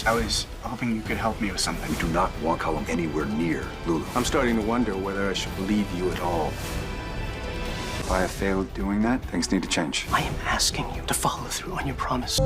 I was hoping you could help me with something. We do not want Cullum anywhere near Lulu. I'm starting to wonder whether I should believe you at all. If I have failed doing that, things need to change. I am asking you to follow through on your promise.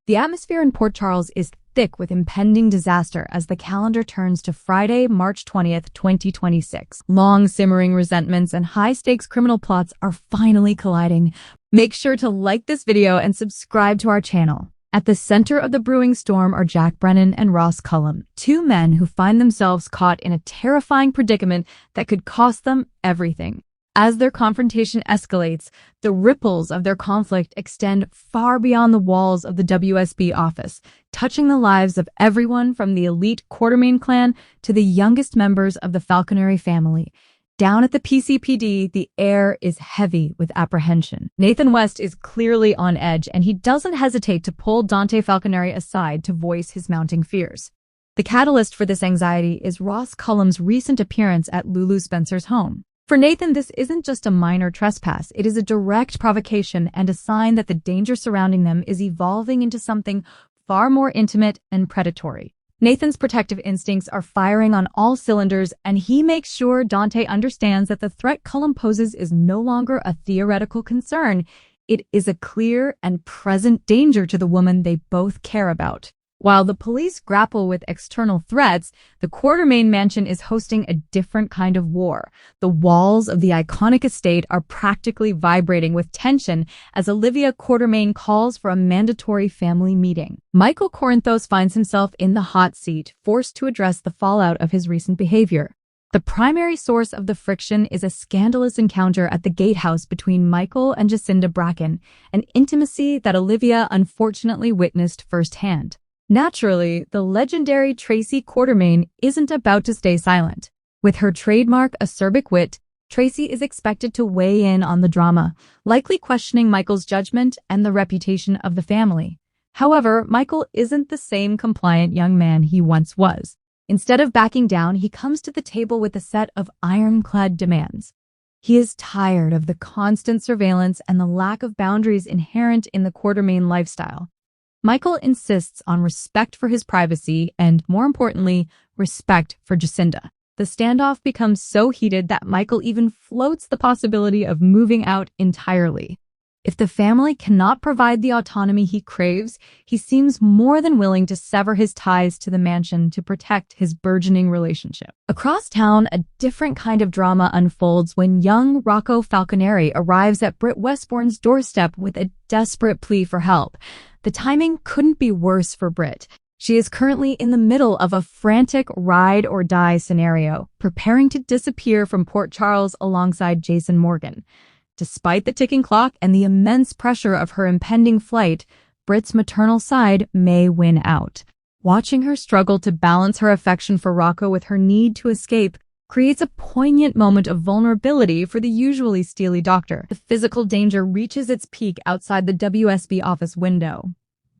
The atmosphere in Port Charles is thick with impending disaster as the calendar turns to Friday, March 20th, 2026. Long simmering resentments and high-stakes criminal plots are finally colliding. Make sure to like this video and subscribe to our channel. At the center of the brewing storm are Brennan and Ross Cullum, two men who find themselves caught in a terrifying predicament that could cost them everything. As their confrontation escalates, the ripples of their conflict extend far beyond the walls of the WSB office, touching the lives of everyone from the elite Quartermaine clan to the youngest members of the Falconeri family. Down at the PCPD, the air is heavy with apprehension. Nathan West is clearly on edge, and he doesn't hesitate to pull Dante Falconeri aside to voice his mounting fears. The catalyst for this anxiety is Ross Cullum's recent appearance at Lulu Spencer's home. For Nathan, this isn't just a minor trespass. It is a direct provocation and a sign that the danger surrounding them is evolving into something far more intimate and predatory. Nathan's protective instincts are firing on all cylinders, and he makes sure Dante understands that the threat Cullum poses is no longer a theoretical concern. It is a clear and present danger to the woman they both care about. While the police grapple with external threats, the Quartermaine mansion is hosting a different kind of war. The walls of the iconic estate are practically vibrating with tension as Olivia Quartermaine calls for a mandatory family meeting. Michael Corinthos finds himself in the hot seat, forced to address the fallout of his recent behavior. The primary source of the friction is a scandalous encounter at the gatehouse between Michael and Jacinda Bracken, an intimacy that Olivia unfortunately witnessed firsthand. Naturally, the legendary Tracy Quartermaine isn't about to stay silent. With her trademark acerbic wit, Tracy is expected to weigh in on the drama, likely questioning Michael's judgment and the reputation of the family. However, Michael isn't the same compliant young man he once was. Instead of backing down, he comes to the table with a set of ironclad demands. He is tired of the constant surveillance and the lack of boundaries inherent in the Quartermaine lifestyle. Michael insists on respect for his privacy and, more importantly, respect for Jacinda. The standoff becomes so heated that Michael even floats the possibility of moving out entirely. If the family cannot provide the autonomy he craves, he seems more than willing to sever his ties to the mansion to protect his burgeoning relationship. Across town, a different kind of drama unfolds when young Rocco Falconeri arrives at Britt Westbourne's doorstep with a desperate plea for help. The timing couldn't be worse for Britt. She is currently in the middle of a frantic ride-or-die scenario, preparing to disappear from Port Charles alongside Jason Morgan. Despite the ticking clock and the immense pressure of her impending flight, Britt's maternal side may win out. Watching her struggle to balance her affection for Rocco with her need to escape creates a poignant moment of vulnerability for the usually steely doctor. The physical danger reaches its peak outside the WSB office window.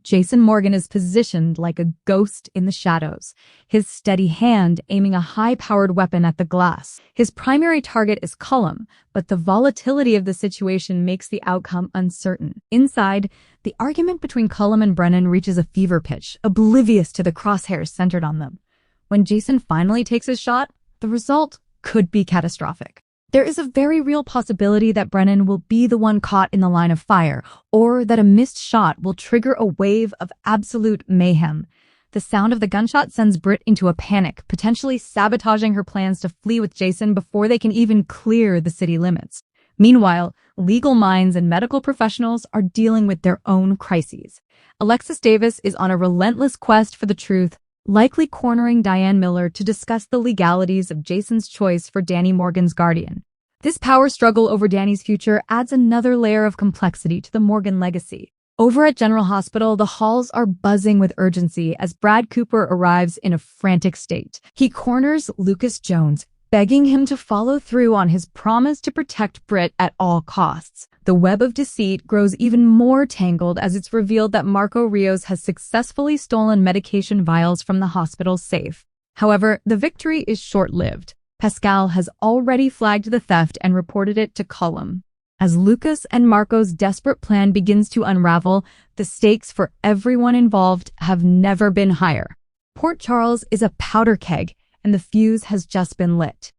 Jason Morgan is positioned like a ghost in the shadows, his steady hand aiming a high-powered weapon at the glass. His primary target is Cullum, but the volatility of the situation makes the outcome uncertain. Inside, the argument between Cullum and Brennan reaches a fever pitch, oblivious to the crosshairs centered on them. When Jason finally takes his shot, the result could be catastrophic. There is a very real possibility that Brennan will be the one caught in the line of fire, or that a missed shot will trigger a wave of absolute mayhem. The sound of the gunshot sends Britt into a panic, potentially sabotaging her plans to flee with Jason before they can even clear the city limits. Meanwhile, legal minds and medical professionals are dealing with their own crises. Alexis Davis is on a relentless quest for the truth, likely cornering Diane Miller to discuss the legalities of Jason's choice for Danny Morgan's guardian. This power struggle over Danny's future adds another layer of complexity to the Morgan legacy. Over at General Hospital, the halls are buzzing with urgency as Brad Cooper arrives in a frantic state. He corners Lucas Jones, begging him to follow through on his promise to protect Britt at all costs. The web of deceit grows even more tangled as it's revealed that Marco Rios has successfully stolen medication vials from the hospital's safe. However, the victory is short-lived. Pascal has already flagged the theft and reported it to Cullum. As Lucas and Marco's desperate plan begins to unravel, the stakes for everyone involved have never been higher. Port Charles is a powder keg, and the fuse has just been lit.